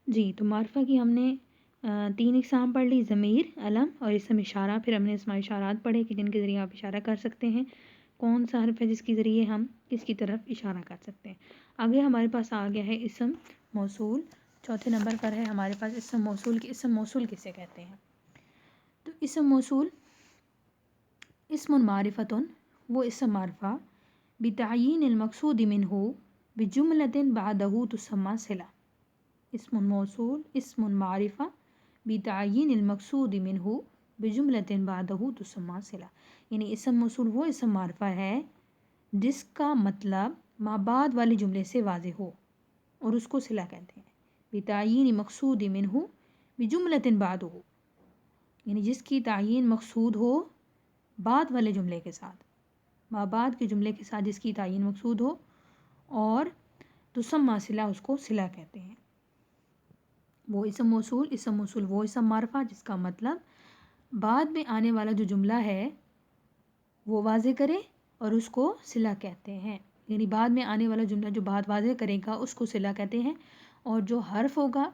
جی تو معرفہ کی ہم نے 3 اقسام پڑھ لی، ضمیر، علم اور اسم اشارہ. پھر ہم نے اسماء اشارات پڑھے کہ جن کے ذریعے آپ اشارہ کر سکتے ہیں. کون سا حرف ہے جس کے ذریعے ہم کس کی طرف اشارہ کر سکتے ہیں. آگے ہمارے پاس آ گیا ہے اسم موصول. چوتھے نمبر پر ہے ہمارے پاس اسم موصول. اسم موصول کسے کہتے ہیں؟ تو اسم موصول اسم معرفۃ، وہ اسم معرفہ بتعیین المقصود منہ بجملۃ بعدہ تسمى صلہ. اسم موصول اسم معرفہ بتعیین المقصود منہ بجملۃ بعدہ تسمى صلہ. یعنی اسم موصول وہ اسم معرفہ ہے جس کا مطلب ما بعد والے جملے سے واضح ہو اور اس کو صلہ کہتے ہیں. بتعیین مقصود منہ بجملۃ بعدہ، یعنی جس کی تعیین مقصود ہو بعد والے جملے کے ساتھ، ما بعد کے جملے کے ساتھ جس کی تعیین مقصود ہو، اور تسمى صلہ، اس کو صلہ کہتے ہیں. وہ اسم موصول وہ اسم معرفہ جس کا مطلب بعد میں آنے والا جو جملہ ہے وہ واضح کرے اور اس کو صلہ کہتے ہیں. یعنی بعد میں آنے والا جملہ جو بات واضح کرے گا اس کو صلہ کہتے ہیں، اور جو حرف ہوگا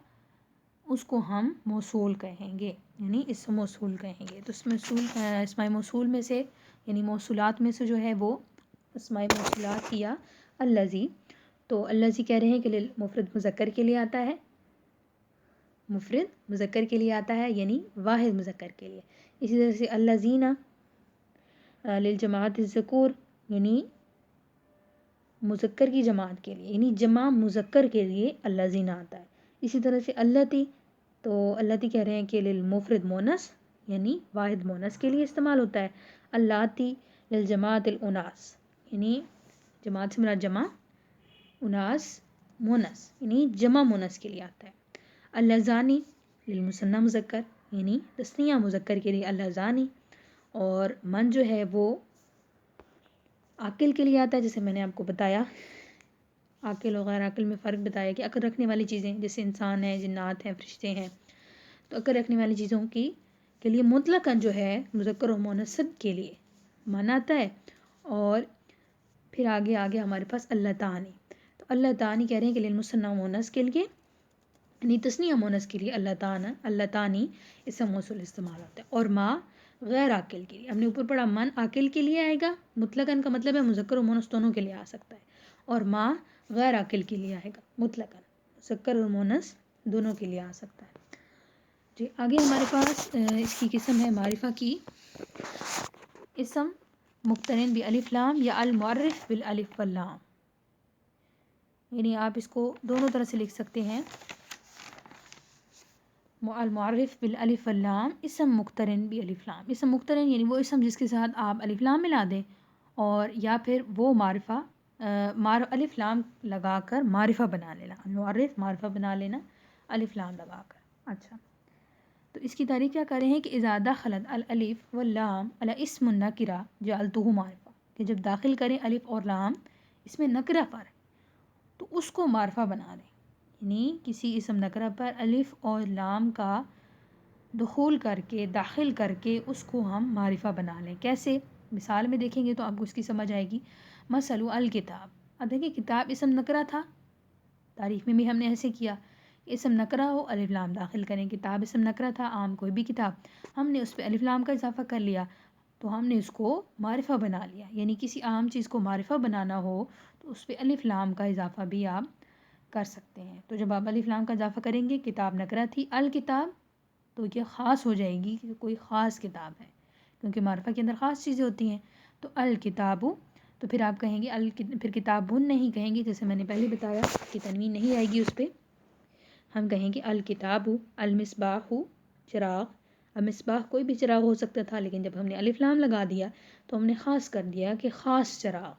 اس کو ہم موصول کہیں گے، یعنی اسم موصول کہیں گے. تو اسماء موصول میں سے، یعنی موصولات میں سے جو ہے وہ اسماء موصولات کیا الذی. تو الذی کہہ رہے ہیں کہ مفرد مذکر کے لیے آتا ہے، مفرد مذکر کے لیے آتا ہے یعنی واحد مذکر کے لیے. اسی طرح سے الذین للجماعت الذکور، یعنی مذکر کی جماعت کے لیے، یعنی جمع مذکر کے لیے الذین آتا ہے. اسی طرح سے اللتی، تو اللتی کہہ رہے ہیں کہ للمفرد مونس، یعنی واحد مونس کے لیے استعمال ہوتا ہے. اللاتی للجماعت الاناس، یعنی جماعت سے مراد جمع، اناس مونس، یعنی جمع مونس کے لیے آتا ہے. اللذانی للمثنی مذکر، یعنی تثنیہ مذکر کے لیے اللذانی. اور من جو ہے وہ عاقل کے لیے آتا ہے، جیسے میں نے آپ کو بتایا عاقل و غیر عاقل میں فرق بتایا کہ عقل رکھنے والی چیزیں جیسے انسان ہیں، جنات ہیں، فرشتے ہیں، تو عقل رکھنے والی چیزوں کے لیے مطلقاً جو ہے مذکر و مؤنث کے لیے من آتا ہے. اور پھر آگے ہمارے پاس اللتانی. تو اللتانی کہہ رہے ہیں کہ للمثنی مؤنث کے لیے، یعنی تثنیہ مؤنث کے لیے اللتانی اسم موصول استعمال ہوتا ہے. اور ما غیر عاقل کے لیے، ہم نے اوپر پڑھا من عاقل کے لیے آئے گا، مطلقاً کا مطلب ہے مذکر و مؤنث دونوں کے لیے آ سکتا ہے، اور ما غیر عاقل کے لیے آئے گا، مطلقاً مذکر اور مؤنث دونوں کے لیے آ سکتا ہے. جی آگے ہمارے پاس اس کی قسم ہے معرفہ کی اسم مقترن بالف لام یا المعرف بالالف واللام. یعنی آپ اس کو دونوں طرح سے لکھ سکتے ہیں. المعرف بالالف واللام اسم مقترن بالف لام. اسم مقترن یعنی وہ اسم جس کے ساتھ آپ الف لام ملا دیں، اور یا پھر وہ معرفہ الف لام لگا کر معرفہ بنا لینا. المعرف معرفہ بنا لینا الف لام لگا کر. اچھا، تو اس کی تعریف کیا کر رہے ہیں کہ اذا دخلت الالف واللام علی اسم النکرہ جعلتہ معرفہ، کہ جب داخل کریں الف اور لام اس میں نکرہ پر تو اس کو معرفہ بنا دیں. یعنی کسی اسم نکرہ پر الف اور لام کا دخول کر کے، داخل کر کے اس کو ہم معرفہ بنا لیں. کیسے؟ مثال میں دیکھیں گے تو آپ کو اس کی سمجھ آئے گی. مثلا الکتاب، اب دیکھیں کتاب اسم نکرہ تھا، تعریف میں بھی ہم نے ایسے کیا، اسم نکرہ ہو الف لام داخل کریں. کتاب اسم نکرہ تھا، عام کوئی بھی کتاب، ہم نے اس پہ الف لام کا اضافہ کر لیا تو ہم نے اس کو معرفہ بنا لیا. یعنی کسی عام چیز کو معرفہ بنانا ہو تو اس پہ الف لام کا اضافہ بھی آپ کر سکتے ہیں. تو جب آپ الف لام کا اضافہ کریں گے، کتاب نکرہ تھی، الکتاب تو یہ خاص ہو جائے گی کہ کوئی خاص کتاب ہے، کیونکہ معرفہ کے اندر خاص چیزیں ہوتی ہیں. تو الکتاب، تو پھر آپ کہیں گے پھر کتابن نہیں کہیں گے، جیسے میں نے پہلے بتایا کہ تنوین نہیں آئے گی اس پہ. ہم کہیں گے الکتاب. المصباح چراغ. اب مصباح کوئی بھی چراغ ہو سکتا تھا، لیکن جب ہم نے الف لام لگا دیا تو ہم نے خاص کر دیا کہ خاص چراغ.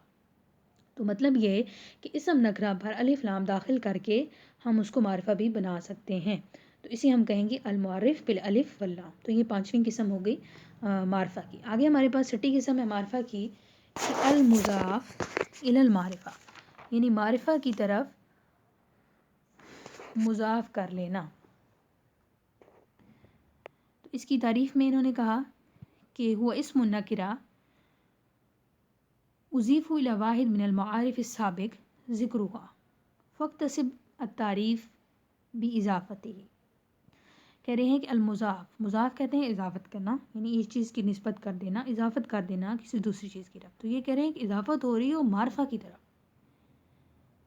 تو مطلب یہ کہ اسم نکرہ پر الف لام داخل کر کے ہم اس کو معرفہ بھی بنا سکتے ہیں. تو اسے ہم کہیں گے المعرف بالالف واللام. تو یہ 5ویں قسم ہو گئی معرفہ کی. آگے ہمارے پاس 6ٹھی قسم ہے معرفہ کی المضاف الی المعرفہ، یعنی معرفہ کی طرف مضاف کر لینا. تو اس کی تعریف میں انہوں نے کہا کہ ہوا اسم النکرہ اضیف الی واحد من المعارف السابق ذکرها فاقتصب التعریف بِإِضَافَتِهِ. کہہ رہے ہیں کہ المضاف، مضاف کہتے ہیں اضافت کرنا، یعنی اس چیز کی نسبت کر دینا، اضافت کر دینا کسی دوسری چیز کی طرف. تو یہ کہہ رہے ہیں کہ اضافت ہو رہی ہے وہ معرفہ کی طرف.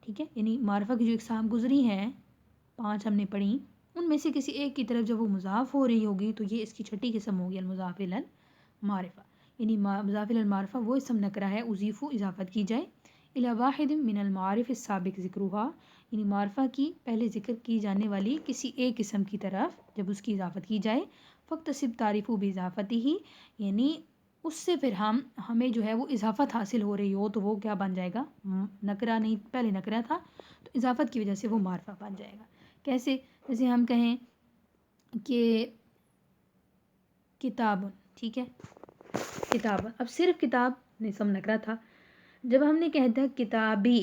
ٹھیک ہے، یعنی معرفہ کی جو اقسام گزری ہیں 5 ہم نے پڑھی، ان میں سے کسی ایک کی طرف جب وہ مضاف ہو رہی ہوگی تو یہ اس کی چھٹی قسم ہوگی المضاف الی المعرفہ. یعنی مضاف الی المعرفہ وہ اسم نکرہ ہے اضیف اضافت کی جائے الی واحد من المعارف السابق ذکرها، یعنی معرفہ کی پہلے ذکر کی جانے والی کسی ایک اسم کی طرف جب اس کی اضافت کی جائے، فاکتسب تعریف باضافته، یعنی اس سے پھر ہمیں جو ہے وہ اضافت حاصل ہو رہی ہو تو وہ کیا بن جائے گا، نکرہ نہیں، پہلے نکرہ تھا تو اضافت کی وجہ سے وہ معرفہ بن جائے گا. کیسے؟ جیسے ہم کہیں کہ کتاب، ٹھیک ہے، کتاب، اب صرف کتاب اسم نکرہ تھا، جب ہم نے کہہ دیا کتابی،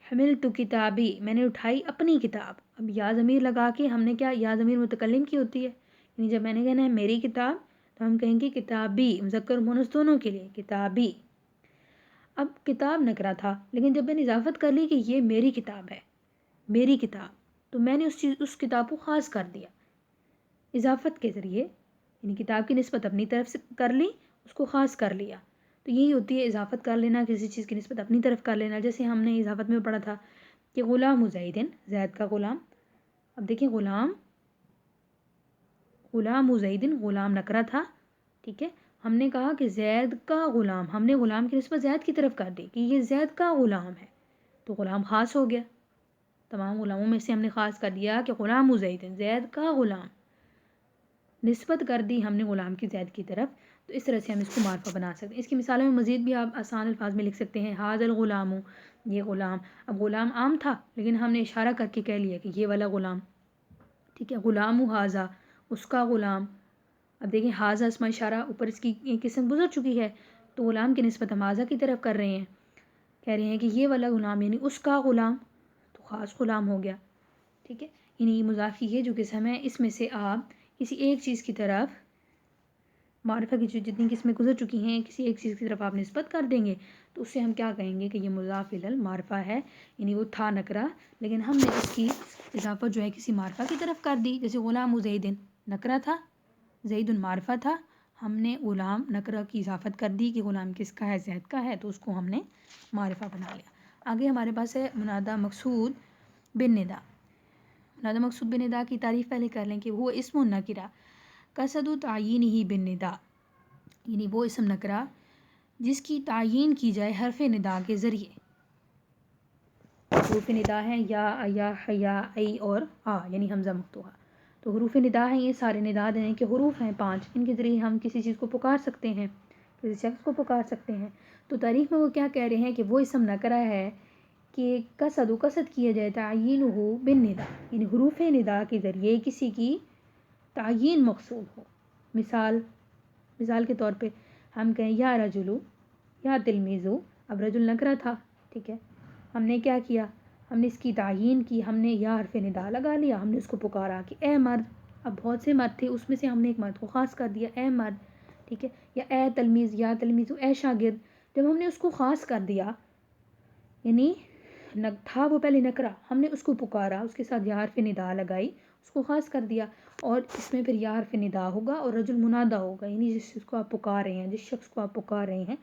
حملت کتابی، میں نے اٹھائی اپنی کتاب، اب یا ضمیر لگا کے ہم نے کیا، یا ضمیر متکلم کی ہوتی ہے، یعنی جب میں نے کہنا ہے میری کتاب تو ہم کہیں گے کتابی، مذکر مؤنث دونوں کے لیے کتابی. اب کتاب نکرہ تھا لیکن جب میں نے اضافت کر لی کہ یہ میری کتاب ہے، میری کتاب، تو میں نے اس کتاب کو خاص کر دیا اضافت کے ذریعے، یعنی کتاب کی نسبت اپنی طرف سے کر لی، اس کو خاص کر لیا. تو یہی ہوتی ہے اضافت کر لینا، کسی چیز کی نسبت اپنی طرف کر لینا. جیسے ہم نے اضافت میں پڑھا تھا کہ غلام زیدن، زید کا غلام. اب دیکھیں غلام زیدن، غلام نکرہ تھا، ٹھیک ہے، ہم نے کہا کہ زید کا غلام، ہم نے غلام کی نسبت زید کی طرف کر دی کہ یہ زید کا غلام ہے، تو غلام خاص ہو گیا. تمام غلاموں میں سے ہم نے خاص کر دیا کہ غلام زیدن، زید کا غلام، نسبت کر دی ہم نے غلام کی زید کی طرف. تو اس طرح سے ہم اس کو معرفہ بنا سکتے ہیں. اس کی مثالوں میں مزید بھی آپ آسان الفاظ میں لکھ سکتے ہیں، ھذا الغلام، یہ غلام. اب غلام عام تھا لیکن ہم نے اشارہ کر کے کہہ لیا کہ یہ والا غلام، ٹھیک ہے، غلام ھذا، اس کا غلام. اب دیکھیں ھذا اسم اشارہ، اوپر اس کی ایک قسم گزر چکی ہے تو غلام کی نسبت ہم ھذا کی طرف کر رہے ہیں، کہہ رہے ہیں کہ یہ والا غلام یعنی اس کا غلام، تو خاص غلام ہو گیا. ٹھیک ہے، یعنی مضاف کی یہ جو قسم ہے اس میں سے آپ کسی ایک چیز کی طرف، معرفہ کی جو جتنی قسمیں گزر چکی ہیں کسی ایک چیز کی طرف آپ نسبت کر دیں گے تو اس سے ہم کیا کہیں گے کہ یہ مضاف الی المعرفہ ہے، یعنی وہ تھا نکرہ لیکن ہم نے اس کی اضافت جو ہے کسی معرفہ کی طرف کر دی. جیسے غلام زیدن نکرہ تھا، زید معرفہ تھا، ہم نے غلام نکرہ کی اضافت کر دی کہ غلام کس کا ہے، زید کا ہے، تو اس کو ہم نے معرفہ بنا لیا. آگے ہمارے پاس ہے منادی مقصود بالندا. منادی مقصود بالندا کی تعریف پہلے کر لیں کہ وہ اسم نکرہ قصد تعیینہ بالندا، یعنی وہ اسم نکرہ جس کی تعیین کی جائے حرف ندا کے ذریعے. حروف ندا ہیں یا حیا ای اور آ، یعنی حمزہ مفتوحہ. تو حروف ندا ہیں، یہ سارے نداد ہیں کہ حروف ہیں 5، ان کے ذریعے ہم کسی چیز کو پکار سکتے ہیں، کسی شخص کو پکار سکتے ہیں. تو تعریف میں وہ کیا کہہ رہے ہیں کہ وہ اسم نکرہ ہے کہ قصد کیا جائے تعیینہ بالندا، یعنی حروف ندا کے ذریعے کسی کی تعیین مقصود ہو. مثال کے طور پہ ہم کہیں یا رجلو، یا تلمیذو. اب رجل نکرہ تھا، ٹھیک ہے، ہم نے کیا کیا، ہم نے اس کی تعیین کی، ہم نے یا حرف ندا لگا لیا، ہم نے اس کو پکارا کہ اے مرد. اب بہت سے مرد تھے، اس میں سے ہم نے ایک مرد کو خاص کر دیا، اے مرد، ٹھیک ہے، یا اے تلمیذ، یا تلمیذو، اے شاگرد. جب ہم نے اس کو خاص کر دیا، یعنی تھا وہ پہلے نکرہ، ہم نے اس کو پکارا، اس کے ساتھ یا حرف ندا لگائی، اس کو خاص کر دیا، اور اس میں پھر یا حرف ندا ہوگا اور رجل منادہ ہوگا، یعنی جس چیز کو آپ پکار رہے ہیں، جس شخص کو آپ پکار رہے ہیں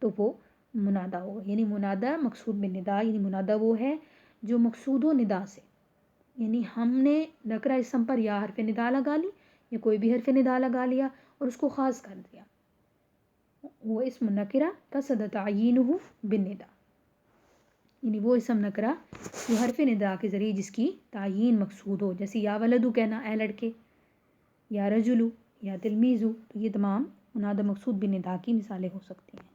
تو وہ منادہ ہوگا. یعنی منادہ مقصود بالندا، یعنی منادہ وہ ہے جو مقصود ہو ندا سے، یعنی ہم نے نکرہ اسم پر یا حرف ندا لگا لی یا کوئی بھی حرف ندا لگا لیا اور اس کو خاص کر دیا. وہ اسم نکرہ قصد تعیینہ بالندا، یعنی وہ اسم نکرہ جو حرف ندا کے ذریعے جس کی تعیین مقصود ہو. جیسے یا ولدو کہنا، اے لڑکے، یا رجلو، یا تلمیذو. تو یہ تمام منادی مقصود بالندا کی مثالیں ہو سکتی ہیں.